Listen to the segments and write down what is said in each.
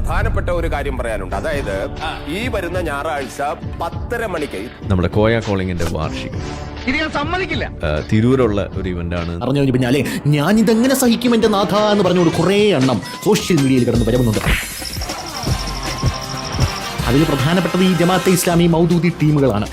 പ്രധാനപ്പെട്ട ഒരു കാര്യം പറയാനുണ്ട്. അതായത് ഈ വരുന്ന ഞായറാഴ്ച 10:30 മണിക്ക് നമ്മുടെ കോയ കോളിങ്ങിന്റെ വാർഷികം ഇത് ഞാൻ സമ്മതിക്കില്ല. തിരൂരുള്ള ഒരു ഇവന്റാണ്. പറഞ്ഞു കഴിഞ്ഞു പിന്നാലെ ഞാൻ ഇതെങ്ങനെ സഹിക്കും എന്റെ നാഥ എന്ന് പറഞ്ഞുകൊണ്ട് കുറേ എണ്ണം സോഷ്യൽ മീഡിയയിൽ കിടന്ന് വരുന്നുണ്ട്. അതിൽ പ്രധാനപ്പെട്ടത് ഈ ജമാഅത്തെ ഇസ്ലാമി മൗദൂദി ടീമുകളാണ്.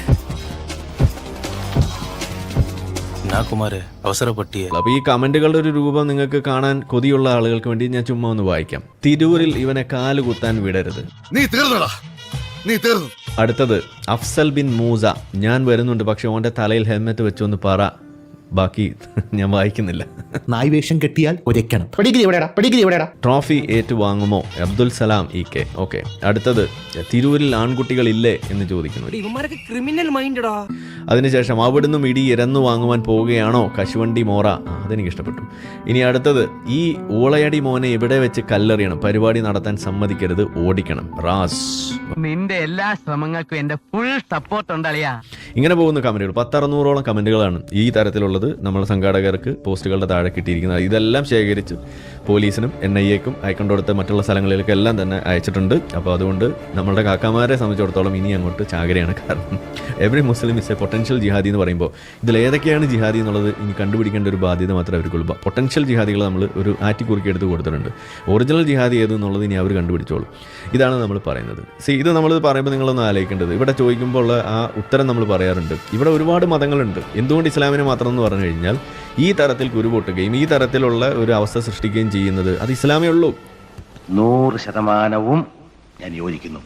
അപ്പൊ ഈ കമന്റുകളുടെ ഒരു രൂപം നിങ്ങൾക്ക് കാണാൻ കൊതിയുള്ള ആളുകൾക്ക് വേണ്ടി ഞാൻ ചുമ്മാ ഒന്ന് വായിക്കാം. തിരൂരിൽ ഇവനെ കാല് കുത്താൻ വിടരുത്. നീ തീർന്നടാ, നീ തീർന്നു. അടുത്തത് അഫ്സൽ ബിൻ മൂസ, ഞാൻ വരുന്നുണ്ട് പക്ഷെ ഓന്റെ തലയിൽ ഹെൽമെറ്റ് വെച്ചൊന്ന് പറ. ബാക്കി ഞാൻ വായിക്കുന്നില്ല. നായ് വേഷം കെട്ടിയാൽ ഒരയ്ക്കണം. ഡിഗ്രി എവിടെയാടാ? Trophy ഏറ്റുവാങ്ങുമോ? Abdul Salam E K. Okay, അടുത്തത് തിരൂരിൽ ആൺകുട്ടികൾ ഇല്ലേ എന്ന് ചോദിക്കുന്നു. ക്രിമിനൽ മൈൻഡടാ. അതിനുശേഷം അവിടുന്ന് ഇടി ഇരന്നു വാങ്ങുവാൻ പോവുകയാണോ കശുവണ്ടി മോറ? അതെനിക്ക് ഇഷ്ടപ്പെട്ടു. ഇനി അടുത്തത്, ഈ ഊളയടി മോനെ ഇവിടെ വെച്ച് കല്ലെറിയണം, പരിപാടി നടത്താൻ സമ്മതിക്കരുത്, ഓടിക്കണം. റാസ്, നിന്റെ എല്ലാ ശ്രമങ്ങൾക്കും എന്റെ ഫുൾ സപ്പോർട്ട് ഉണ്ടളിയാ. ഇങ്ങനെ പോകുന്ന കമന്റുകൾ 10-600ഓളം കമന്റുകളാണ് ഈ തരത്തിലുള്ളത് നമ്മുടെ സംഘാടകർക്ക് പോസ്റ്റുകളുടെ താഴെ കിട്ടിയിരിക്കുന്നത്. ഇതെല്ലാം ശേഖരിച്ച് പോലീസിനും NIA-ക്കും അയക്കൊണ്ടടുത്ത് മറ്റുള്ള സ്ഥലങ്ങളിലേക്ക് എല്ലാം തന്നെ അയച്ചിട്ടുണ്ട്. അപ്പോൾ അതുകൊണ്ട് നമ്മളുടെ കാക്കാമാരെ സംബന്ധിച്ചിടത്തോളം ഇനി അങ്ങോട്ട് ചാകരയാണ്. കാരണം every Muslim is a potential jihadi എന്ന് പറയുമ്പോൾ ഇതിൽ ഏതൊക്കെയാണ് ജിഹാദി എന്നുള്ളത് ഇനി കണ്ടുപിടിക്കേണ്ട ഒരു ബാധ്യത മാത്രമേ അവർക്കുള്ളൂ. പൊട്ടൻഷ്യൽ ജിഹാദികൾ നമ്മൾ ഒരു ആറ്റിക്കുറുക്കി എടുത്ത് കൊടുത്തിട്ടുണ്ട്. ഒറിജിനൽ ജിഹാദി ഏത് എന്നുള്ളത് ഇനി അവർ കണ്ടുപിടിച്ചോളും. ഇതാണ് നമ്മൾ പറയുന്നത്. ഇത് നമ്മൾ പറയുമ്പോൾ നിങ്ങളൊന്ന് ആലോചിക്കേണ്ടത്, ഇവിടെ ചോദിക്കുമ്പോൾ ആ ഉത്തരം നമ്മൾ പറയാറുണ്ട്. ഇവിടെ ഒരുപാട് മതങ്ങളുണ്ട്, എന്തുകൊണ്ട് ഇസ്ലാമിനെ മാത്രം എന്ന് പറഞ്ഞു കഴിഞ്ഞാൽ ഈ തരത്തിൽ കുരുപൊട്ടുകയും ഈ തരത്തിലുള്ള ഒരു അവസ്ഥ സൃഷ്ടിക്കുകയും ചെയ്യുന്നത് അത് ഇസ്ലാമേ ഉള്ളൂ. 100% ഞാൻ യോജിക്കുന്നു.